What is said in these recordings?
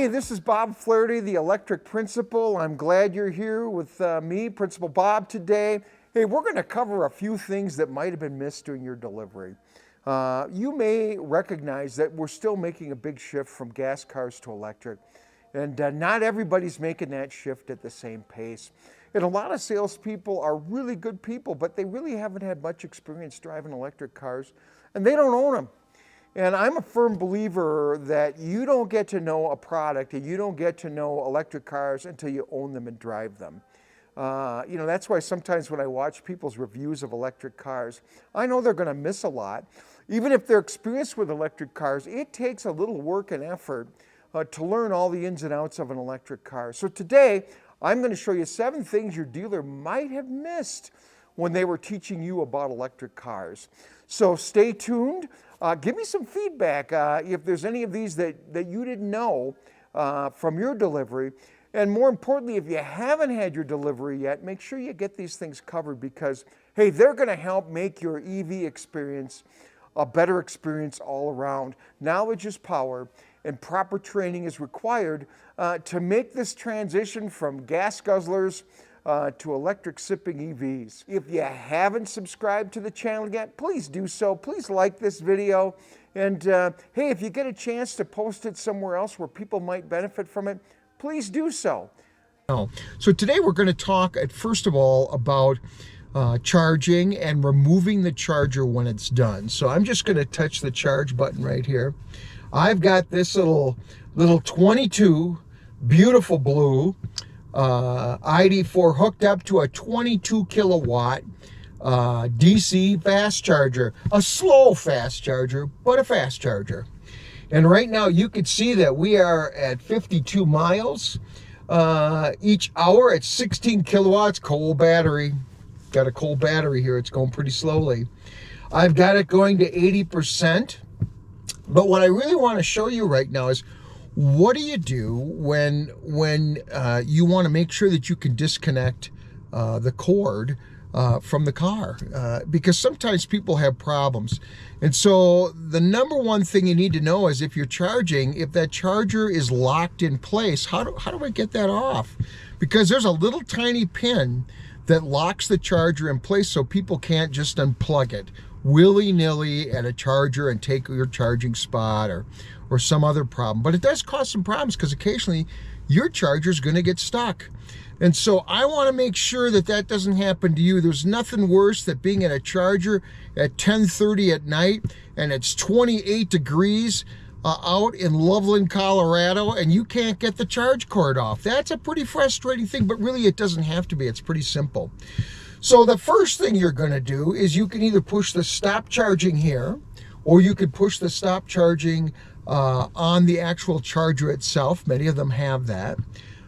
Hey, this is Bob Flaherty, the electric principal. I'm glad you're here with me, Principal Bob, today. Hey, we're going to cover a few things that might have been missed during your delivery. You may recognize that we're still making a big shift from gas cars to electric, and not everybody's making that shift at the same pace. And a lot of salespeople are really good people, but they really haven't had much experience driving electric cars, and they don't own them. And I'm a firm believer that you don't get to know a product and you don't get to know electric cars until you own them and drive them. That's why sometimes when I watch people's reviews of electric cars, I know they're going to miss a lot. Even if they're experienced with electric cars, it takes a little work and effort to learn all the ins and outs of an electric car. So today, I'm going to show you 7 things your dealer might have missed when they were teaching you about electric cars. So stay tuned. Give me some feedback if there's any of these that you didn't know from your delivery. And more importantly, if you haven't had your delivery yet, make sure you get these things covered because, hey, they're going to help make your EV experience a better experience all around. Knowledge is power, and proper training is required to make this transition from gas guzzlers to electric sipping EVs. If you haven't subscribed to the channel yet, please do so. Please like this video. And hey, if you get a chance to post it somewhere else where people might benefit from it, please do so. So today we're going to talk, first of all, about charging and removing the charger when it's done. So I'm just going to touch the charge button right here. I've got this little 22 beautiful blue ID.4 hooked up to a 22 kilowatt DC fast charger, a slow fast charger, but a fast charger. And right now you can see that we are at 52 miles each hour at 16 kilowatts, coal battery. Got a coal battery here, it's going pretty slowly. I've got it going to 80%. But what I really want to show you right now is what do you do when you want to make sure that you can disconnect the cord from the car? Because sometimes people have problems. And so the number one thing you need to know is if you're charging, if that charger is locked in place, how do I get that off? Because there's a little tiny pin that locks the charger in place so people can't just unplug it willy-nilly at a charger and take your charging spot or some other problem. But it does cause some problems because occasionally your charger is going to get stuck. And so I want to make sure that that doesn't happen to you. There's nothing worse than being at a charger at 10:30 at night and it's 28 degrees out in Loveland, Colorado, and you can't get the charge cord off. That's a pretty frustrating thing, but really it doesn't have to be. It's pretty simple. So the first thing you're going to do is you can either push the stop charging here, or you could push the stop charging on the actual charger itself. Many of them have that.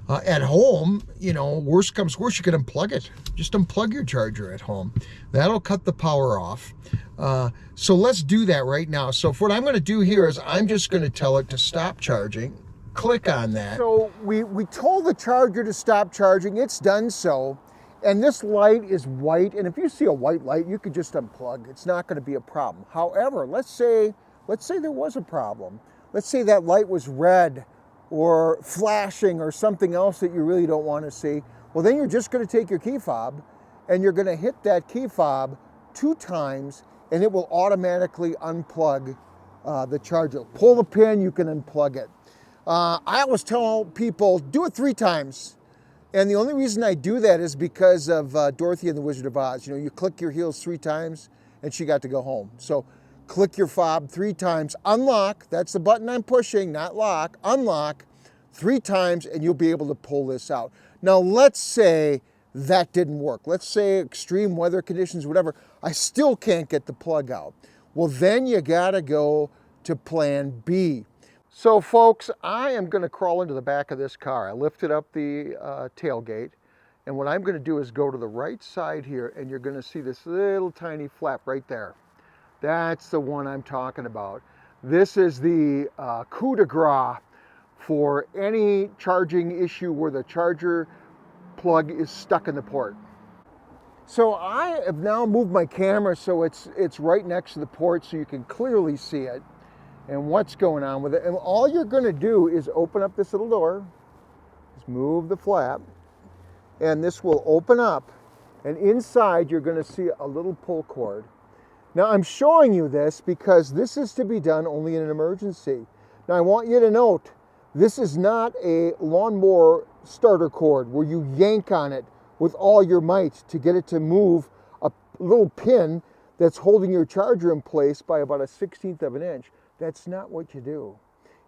At home, worst comes worst, you can unplug it. Just unplug your charger at home. That'll cut the power off. So let's do that right now. So what I'm going to do here is I'm just going to tell it to stop charging. Click on that. So we told the charger to stop charging. It's done so. And this light is white, and if you see a white light, you could just unplug. It's not going to be a problem. However, let's say there was a problem. Let's say that light was red or flashing or something else that you really don't want to see. Well, then you're just going to take your key fob and you're going to hit that key fob 2 times and it will automatically unplug the charger. Pull the pin, you can unplug it. I always tell people, do it 3 times. And the only reason I do that is because of Dorothy and the Wizard of Oz. You click your heels 3 times and she got to go home. So click your fob 3 times, unlock, that's the button I'm pushing, not lock, unlock 3 times and you'll be able to pull this out. Now let's say that didn't work. Let's say extreme weather conditions, whatever, I still can't get the plug out. Well, then you gotta go to plan B. So folks, I am going to crawl into the back of this car. I lifted up the tailgate, and what I'm going to do is go to the right side here, and you're going to see this little tiny flap right there. That's the one I'm talking about. This is the coup de grace for any charging issue where the charger plug is stuck in the port. So I have now moved my camera so it's right next to the port so you can clearly see it. and what's going on with it. And all you're going to do is open up this little door, just move the flap, and this will open up, and inside you're going to see a little pull cord. Now I'm showing you this because this is to be done only in an emergency. Now I want you to note, this is not a lawnmower starter cord where you yank on it with all your might to get it to move a little pin that's holding your charger in place by about 1/16 of an inch. That's not what you do.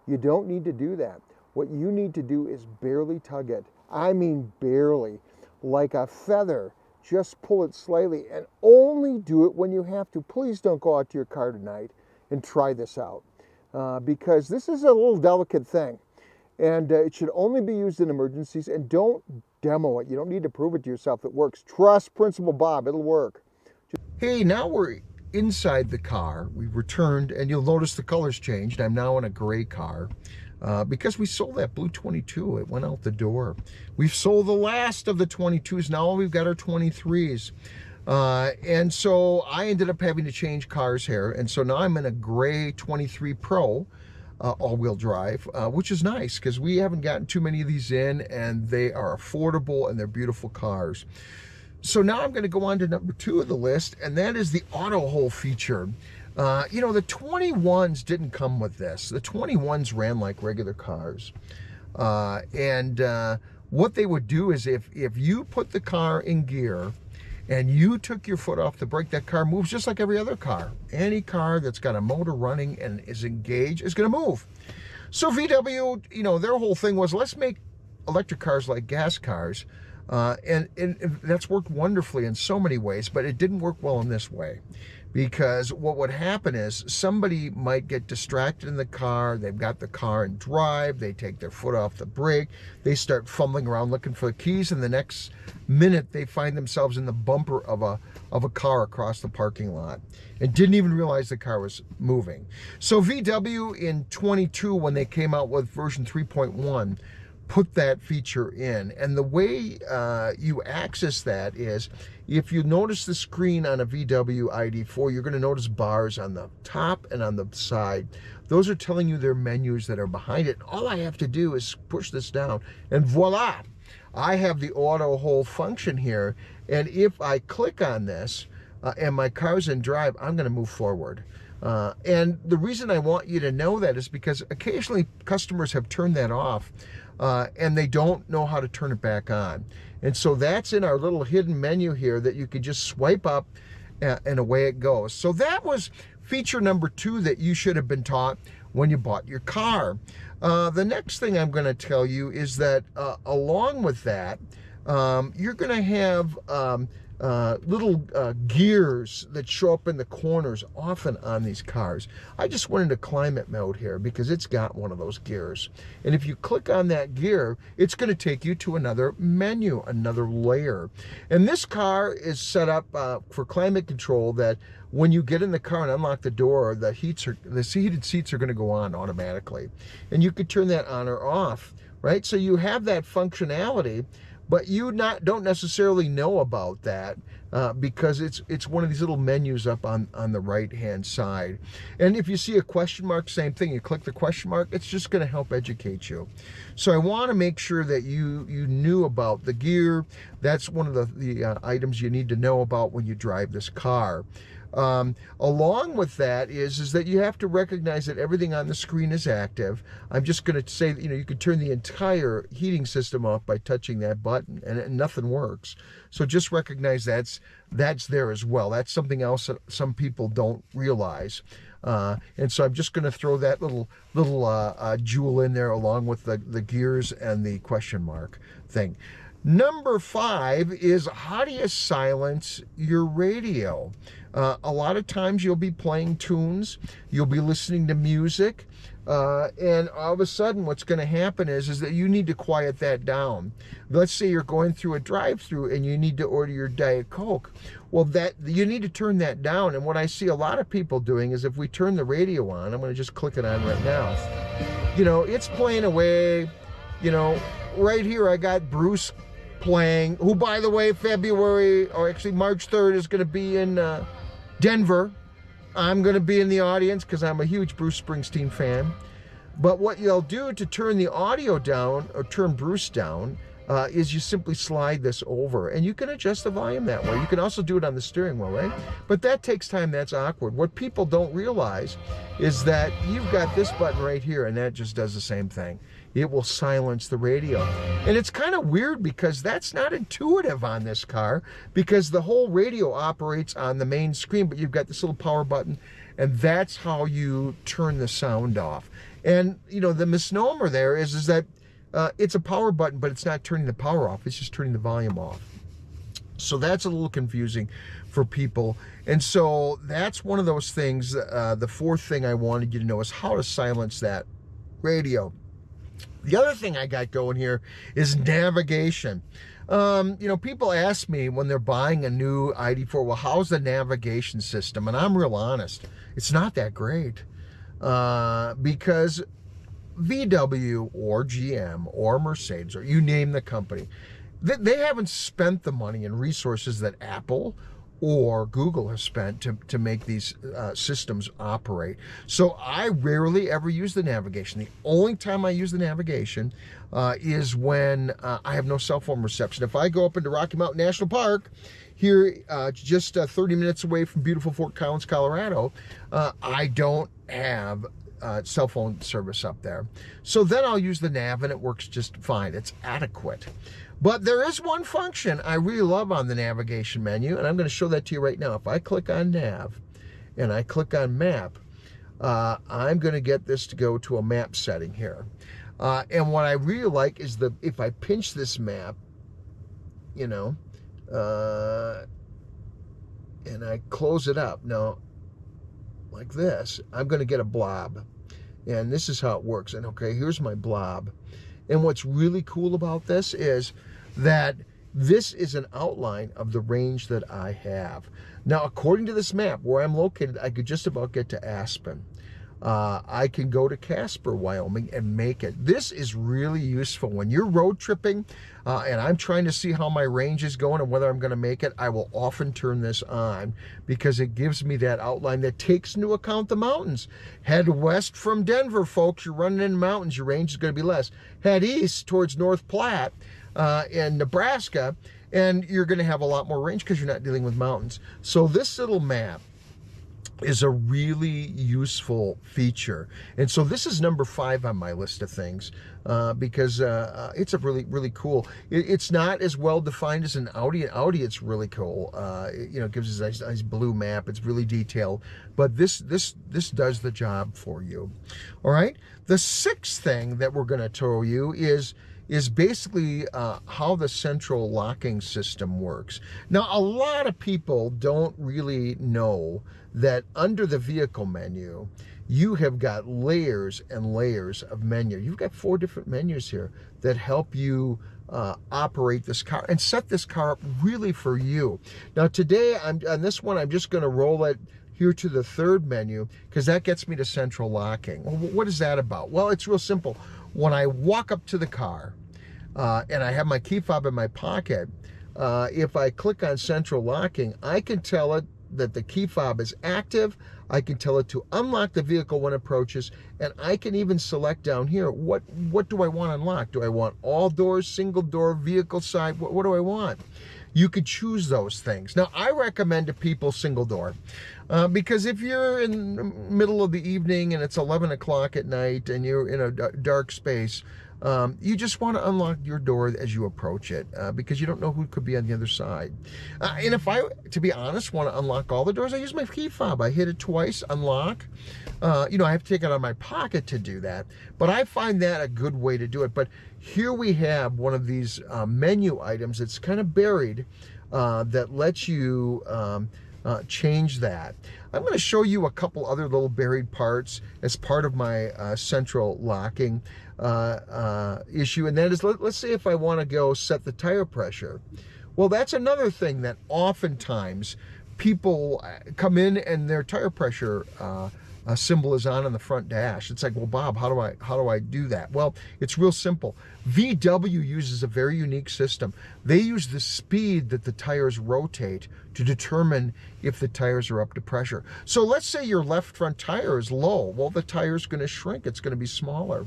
You don't need to do that. What you need to do is barely tug it. I mean barely, like a feather. Just pull it slightly, and only do it when you have to. Please don't go out to your car tonight and try this out because this is a little delicate thing, and it should only be used in emergencies. And don't demo it. You don't need to prove it to yourself it works. Trust Principal Bob, it'll work. Hey, now we're inside the car. We've returned, and you'll notice the color's changed. I'm now in a gray car because we sold that blue 22. It went out the door. We've sold the last of the 22s. Now we've got our 23s. And so I ended up having to change cars here. And so now I'm in a gray 23 Pro all-wheel drive, which is nice because we haven't gotten too many of these in, and they are affordable and they're beautiful cars. So now I'm going to go on to number 2 of the list, and that is the auto hold feature. You know, the 21s didn't come with this. The 21s ran like regular cars. What they would do is if you put the car in gear and you took your foot off the brake, that car moves just like every other car. Any car that's got a motor running and is engaged is going to move. So VW, you know, their whole thing was, let's make electric cars like gas cars. And that's worked wonderfully in so many ways, but it didn't work well in this way. Because what would happen is somebody might get distracted in the car, they've got the car in drive, they take their foot off the brake, they start fumbling around looking for the keys, and the next minute they find themselves in the bumper of a car across the parking lot and didn't even realize the car was moving. So VW in 22, when they came out with version 3.1, put that feature in. And the way you access that is, if you notice the screen on a VW ID.4, you're going to notice bars on the top and on the side. Those are telling you their menus that are behind it. All I have to do is push this down, and voila, I have the auto hold function here. And if I click on this and my car's in drive, I'm going to move forward. And the reason I want you to know that is because occasionally customers have turned that off and they don't know how to turn it back on. And so that's in our little hidden menu here that you could just swipe up and away it goes. So that was feature number 2 that you should have been taught when you bought your car. The next thing I'm going to tell you is that along with that, you're going to have little gears that show up in the corners often on these cars. I just went into climate mode here because it's got one of those gears. And if you click on that gear, it's going to take you to another menu, another layer. And this car is set up for climate control, that when you get in the car and unlock the door, the heated seats are going to go on automatically. And you could turn that on or off, right? So you have that functionality, but you don't necessarily know about that because it's one of these little menus up on the right-hand side. And if you see a question mark, same thing. You click the question mark, it's just going to help educate you. So I want to make sure that you knew about the gear. That's one of the items you need to know about when you drive this car. Along with that is that you have to recognize that everything on the screen is active. I'm just going to say that, you could turn the entire heating system off by touching that button, and nothing works. So just recognize that's there as well. That's something else that some people don't realize. And so I'm just going to throw that little jewel in there along with the gears and the question mark thing. Number 5 is, how do you silence your radio? A lot of times you'll be playing tunes, you'll be listening to music, and all of a sudden what's going to happen is that you need to quiet that down. Let's say you're going through a drive-through and you need to order your Diet Coke. Well, you need to turn that down. And what I see a lot of people doing is, if we turn the radio on, I'm going to just click it on right now. It's playing away. Right here I got Bruce playing, who, by the way, March 3rd is going to be in Denver. I'm going to be in the audience because I'm a huge Bruce Springsteen fan. But what you'll do to turn the audio down or turn Bruce down is you simply slide this over, and you can adjust the volume that way. You can also do it on the steering wheel, right? But that takes time. That's awkward. What people don't realize is that you've got this button right here, and that just does the same thing. It will silence the radio. And it's kind of weird because that's not intuitive on this car, because the whole radio operates on the main screen, but you've got this little power button, and that's how you turn the sound off. And, you know, the misnomer there is that it's a power button, but it's not turning the power off. It's just turning the volume off. So that's a little confusing for people. And so that's one of those things. The fourth thing I wanted you to know is how to silence that radio. The other thing I got going here is navigation. You know, people ask me when they're buying a new ID.4, well, how's the navigation system? And I'm real honest. It's not that great. Because VW or GM or Mercedes, or you name the company, they haven't spent the money and resources that Apple or Google have spent to make these systems operate. So I rarely ever use the navigation. The only time I use the navigation is when I have no cell phone reception. If I go up into Rocky Mountain National Park, here just 30 minutes away from beautiful Fort Collins, Colorado, I don't have cell phone service up there. So then I'll use the nav, and it works just fine. It's adequate. But there is one function I really love on the navigation menu, and I'm going to show that to you right now. If I click on nav and I click on map, I'm going to get this to go to a map setting here. And what I really like is if I pinch this map, you know, and I close it up. Now, like this, I'm going to get a blob. And this is how it works. And okay, here's my blob. And what's really cool about this is that this is an outline of the range that I have. Now, according to this map, where I'm located, I could just about get to Aspen. I can go to Casper, Wyoming, and make it. This is really useful when you're road tripping and I'm trying to see how my range is going and whether I'm going to make it. I will often turn this on because it gives me that outline that takes into account the mountains. Head west from Denver, folks. You're running in mountains. Your range is going to be less. Head east towards North Platte in Nebraska, and you're going to have a lot more range because you're not dealing with mountains. So this little map is a really useful feature. And so this is number 5 on my list of things because it's a really cool. It's not as well defined as an Audi. Audi, it's really cool. You know, it gives us a nice blue map. It's really detailed. But this does the job for you. All right. The 6th thing that we're going to show you is basically how the central locking system works. Now, a lot of people don't really know that under the vehicle menu, you have got layers and layers of menu. You've got 4 different menus here that help you operate this car and set this car up really for you. Now, today, on this one, I'm just going to roll it here to the 3rd menu because that gets me to central locking. Well, what is that about? Well, it's real simple. When I walk up to the car and I have my key fob in my pocket, if I click on central locking, I can tell it that the key fob is active. I can tell it to unlock the vehicle when it approaches, and I can even select down here, what do I want unlocked? Do I want all doors, single door, vehicle side? What do I want? You could choose those things. Now, I recommend to people single door because if you're in the middle of the evening and it's 11 o'clock at night and you're in a dark space, you just want to unlock your door as you approach it because you don't know who could be on the other side. And if I, to be honest, want to unlock all the doors, I use my key fob. I hit it twice, unlock. You know, I have to take it out of my pocket to do that, but I find that a good way to do it. But here we have one of these menu items that's kind of buried that lets you change that. I'm going to show you a couple other little buried parts as part of my central locking issue, and that is, let's say if I want to go set the tire pressure. Well, that's another thing that oftentimes people come in and their tire pressure symbol is on the front dash. It's like, well, Bob, how do I do that? Well, it's real simple. VW uses a very unique system. They use the speed that the tires rotate to determine if the tires are up to pressure. So let's say your left front tire is low. Well, the tire is going to shrink. It's going to be smaller.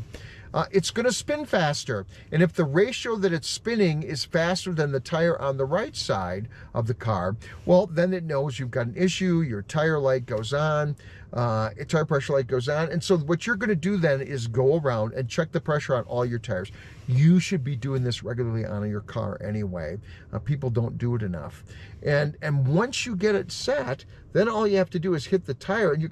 It's going to spin faster. And if the ratio that it's spinning is faster than the tire on the right side of the car, well, then it knows you've got an issue. Your tire light goes on, tire pressure light goes on. And so what you're going to do then is go around and check the pressure on all your tires. You should be doing this regularly on your car anyway. People don't do it enough. And once you get it set, then all you have to do is hit the tire, and you're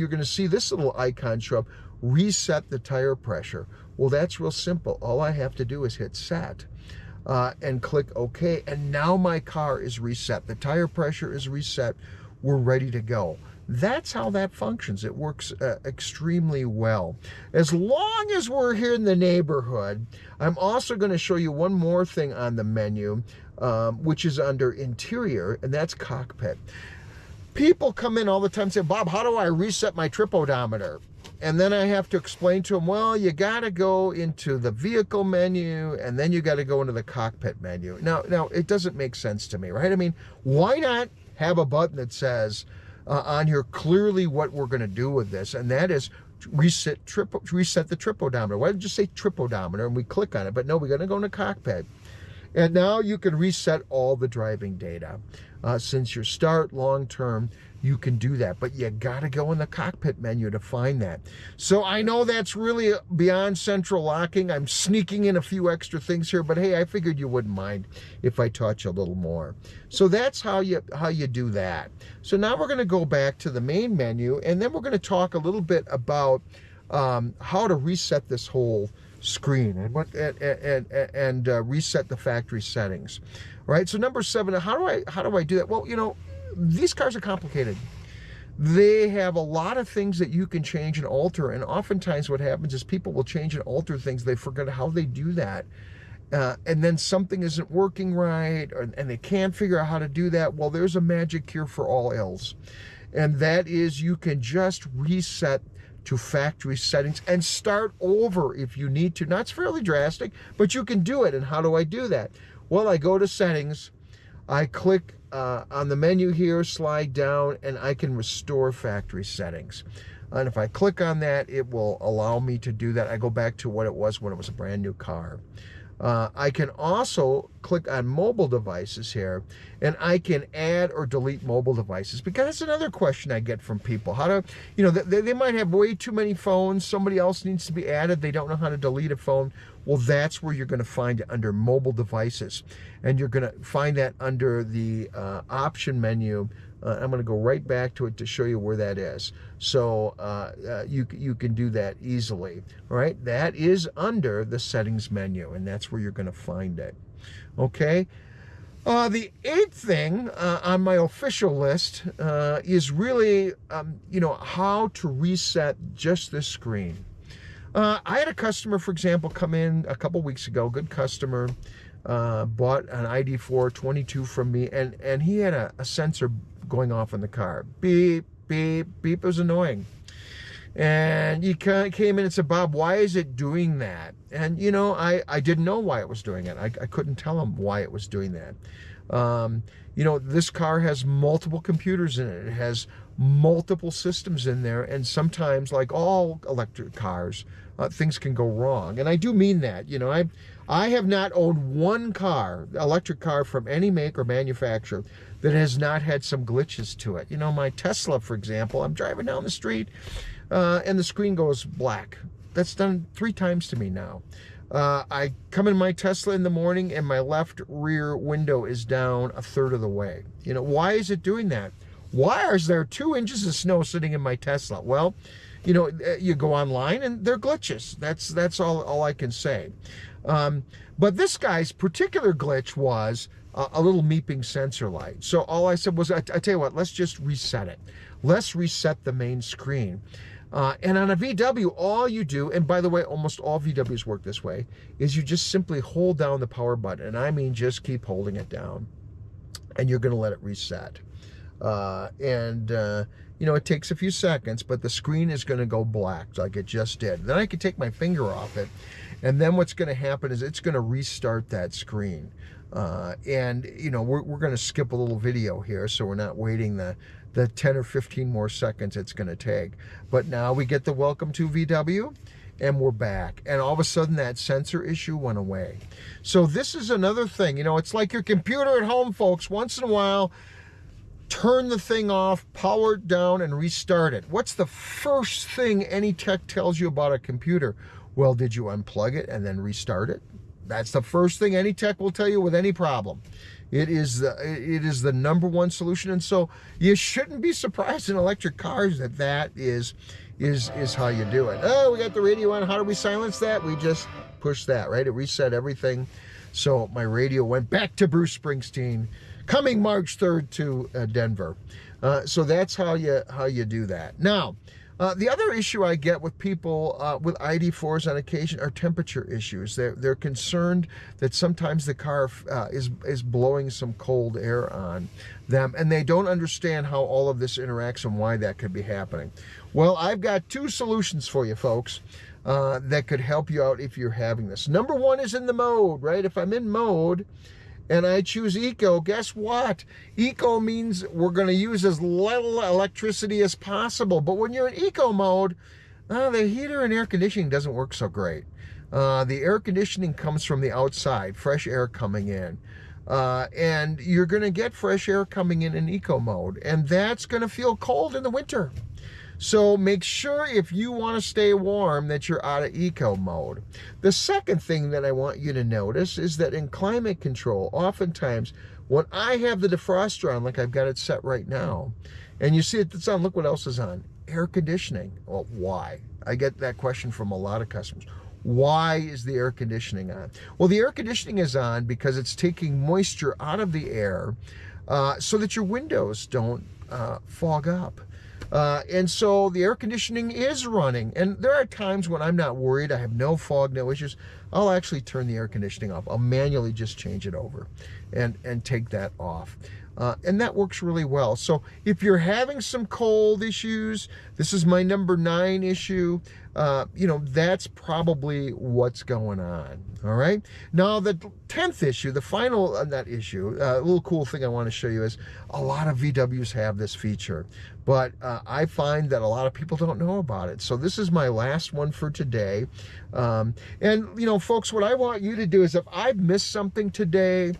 going to see this little icon show up, reset the tire pressure. Well, that's real simple. All I have to do is hit set and click OK. And now my car is reset. The tire pressure is reset. We're ready to go. That's how that functions. It works extremely well. As long as we're here in the neighborhood, I'm also going to show you one more thing on the menu, which is under interior, and that's cockpit. People come in all the time and say, Bob, how do I reset my trip odometer? And then I have to explain to them, well, you got to go into the vehicle menu, and then you got to go into the cockpit menu. Now, it doesn't make sense to me, right? I mean, why not have a button that says on here clearly what we're going to do with this, and that is reset the trip odometer. Why don't you just say trip odometer and we click on it? But no, we're going to go into cockpit. And now you can reset all the driving data. Since your start long term, you can do that, but you got to go in the cockpit menu to find that. So I know that's really beyond central locking. I'm sneaking in a few extra things here, but hey, I figured you wouldn't mind if I taught you a little more. So that's how you do that. So now we're going to go back to the main menu, and then we're going to talk a little bit about how to reset this whole screen and reset the factory settings. All right, so number 7, how do I do that? Well, you know, these cars are complicated. They have a lot of things that you can change and alter, and oftentimes what happens is people will change and alter things. They forget how they do that, and then something isn't working right, and they can't figure out how to do that. Well, there's a magic cure for all ills, and that is you can just reset to factory settings and start over if you need to. Now, it's fairly drastic, but you can do it. And how do I do that? Well, I go to settings, I click on the menu here, slide down, and I can restore factory settings. And if I click on that, it will allow me to do that. I go back to what it was when it was a brand new car. I can also click on mobile devices here, and I can add or delete mobile devices, because that's another question I get from people. How to, you know, they might have way too many phones. Somebody else needs to be added. They don't know how to delete a phone. Well, that's where you're going to find it, under mobile devices. And you're going to find that under the option menu. I'm going to go right back to it to show you where that is. So you can do that easily. All right, that is under the settings menu, and that's where you're going to find it. Okay. The 8th thing on my official list is really, how to reset just this screen. I had a customer, for example, come in a couple weeks ago, good customer, bought an ID.4 22 from me, and he had a sensor going off in the car. Beep, beep, beep. It was annoying. And he came in and said, Bob, why is it doing that? And, you know, I didn't know why it was doing it. I couldn't tell him why it was doing that. You know, this car has multiple computers in it. It has multiple systems in there. And sometimes, like all electric cars, things can go wrong. And I do mean that. You know, I have not owned one electric car from any make or manufacturer that has not had some glitches to it. You know, my Tesla, for example, I'm driving down the street and the screen goes black. That's done 3 times to me now. I come in my Tesla in the morning and my left rear window is down 1/3 of the way. You know, why is it doing that? Why is there 2 inches of snow sitting in my Tesla? Well, you know, you go online and they're glitches. That's all I can say. But this guy's particular glitch was a little meeping sensor light. So all I said was, I tell you what, let's just reset it. Let's reset the main screen. And on a VW, all you do, and by the way, almost all VWs work this way, is you just simply hold down the power button. And I mean, just keep holding it down. And you're going to let it reset. You know, it takes a few seconds, but the screen is going to go black like it just did. Then I can take my finger off it, and then what's going to happen is it's going to restart that screen. You know, we're going to skip a little video here, so we're not waiting the 10 or 15 more seconds it's going to take. But now we get the welcome to VW, and we're back. And all of a sudden that sensor issue went away. So this is another thing. You know, it's like your computer at home, folks. Once in a while, turn the thing off, power it down, and restart it. What's the first thing any tech tells you about a computer? Well, did you unplug it and then restart it? That's the first thing any tech will tell you with any problem. It is the number one solution. And so you shouldn't be surprised in electric cars that is how you do it. Oh, we got the radio on. How do we silence that? We just push that, right? It reset everything. So my radio went back to Bruce Springsteen, coming March 3rd to Denver. So that's how you do that. Now, the other issue I get with people with ID.4s on occasion are temperature issues. They're concerned that sometimes the car is blowing some cold air on them, and they don't understand how all of this interacts and why that could be happening. Well, I've got two solutions for you, folks, that could help you out if you're having this. Number one is in the mode, right? If I'm in mode and I choose eco, guess what? Eco means we're going to use as little electricity as possible. But when you're in eco mode, the heater and air conditioning doesn't work so great. The air conditioning comes from the outside, fresh air coming in. And you're going to get fresh air coming in eco mode. And that's going to feel cold in the winter. So make sure if you want to stay warm that you're out of eco mode. The second thing that I want you to notice is that in climate control, oftentimes when I have the defroster on, like I've got it set right now, and you see it's on, look what else is on, air conditioning. Well, why? I get that question from a lot of customers. Why is the air conditioning on? Well, the air conditioning is on because it's taking moisture out of the air so that your windows don't fog up. And so the air conditioning is running, and there are times when I'm not worried, I have no fog, no issues. I'll actually turn the air conditioning off. I'll manually just change it over and take that off. And that works really well. So if you're having some cold issues, this is my number 9 issue, you know, that's probably what's going on. All right. Now, the 10th issue, the final on that issue, a little cool thing I want to show you is a lot of VWs have this feature, but I find that a lot of people don't know about it. So this is my last one for today. And, you know, folks, what I want you to do is if I've missed something today,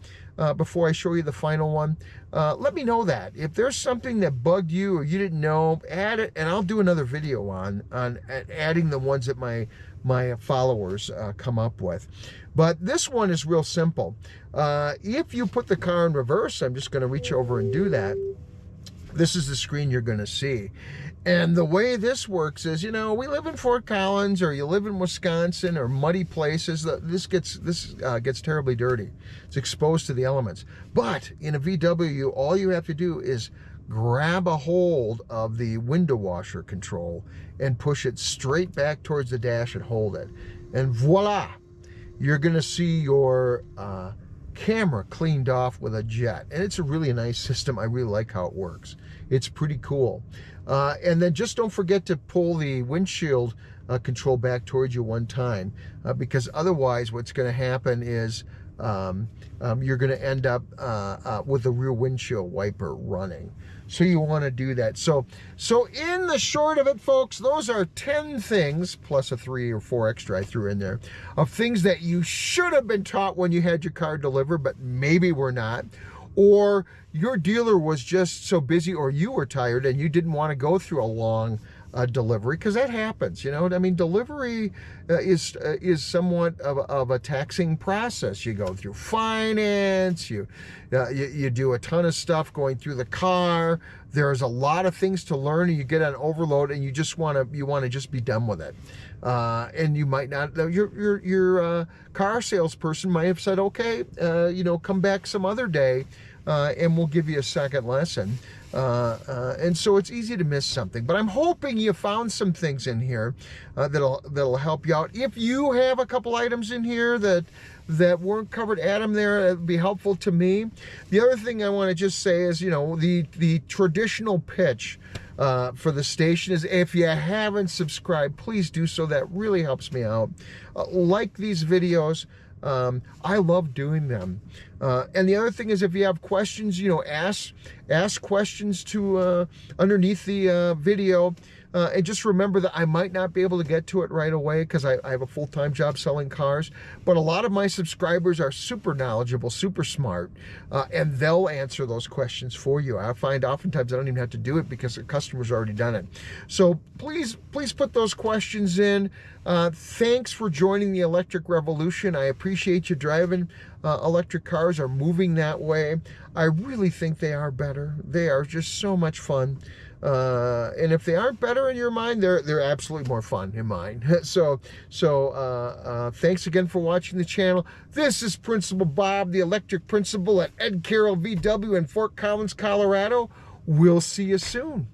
before I show you the final one, let me know that. If there's something that bugged you or you didn't know, add it, and I'll do another video on adding the ones that my followers come up with. But this one is real simple. If you put the car in reverse, I'm just going to reach over and do that. This is the screen you're going to see. And the way this works is, you know, we live in Fort Collins, or you live in Wisconsin, or muddy places. This gets terribly dirty. It's exposed to the elements. But in a VW, all you have to do is grab a hold of the window washer control and push it straight back towards the dash and hold it. And voila, you're going to see your camera cleaned off with a jet. And it's a really nice system. I really like how it works. It's pretty cool. And then just don't forget to pull the windshield control back towards you one time, because otherwise what's going to happen is you're going to end up with the rear windshield wiper running. So you want to do that. So in the short of it, folks, those are 10 things, plus a 3 or 4 extra I threw in there, of things that you should have been taught when you had your car delivered, but maybe were not. Or your dealer was just so busy, or you were tired and you didn't want to go through a long delivery, because that happens, you know. I mean, delivery is somewhat of a taxing process. You go through finance, you do a ton of stuff going through the car. There's a lot of things to learn, and you get on overload, and you want to just be done with it. And you might not. Your car salesperson might have said, okay, you know, come back some other day, and we'll give you a second lesson. And so it's easy to miss something. But I'm hoping you found some things in here that'll help you out. If you have a couple items in here that that weren't covered, add them there. It would be helpful to me. The other thing I want to just say is, you know, the traditional pitch for the station is, if you haven't subscribed, please do so. That really helps me out. Like these videos. I love doing them. And the other thing is, if you have questions, you know, ask questions to underneath the video. And just remember that I might not be able to get to it right away because I have a full-time job selling cars. But a lot of my subscribers are super knowledgeable, super smart, and they'll answer those questions for you. I find oftentimes I don't even have to do it because the customer's already done it. So please put those questions in. Thanks for joining the electric revolution. I appreciate you driving electric cars, or moving that way. I really think they are better. They are just so much fun. And if they aren't better in your mind, they're absolutely more fun in mine. So thanks again for watching the channel. This is Principal Bob, the electric principal at Ed Carroll VW in Fort Collins, Colorado. We'll see you soon.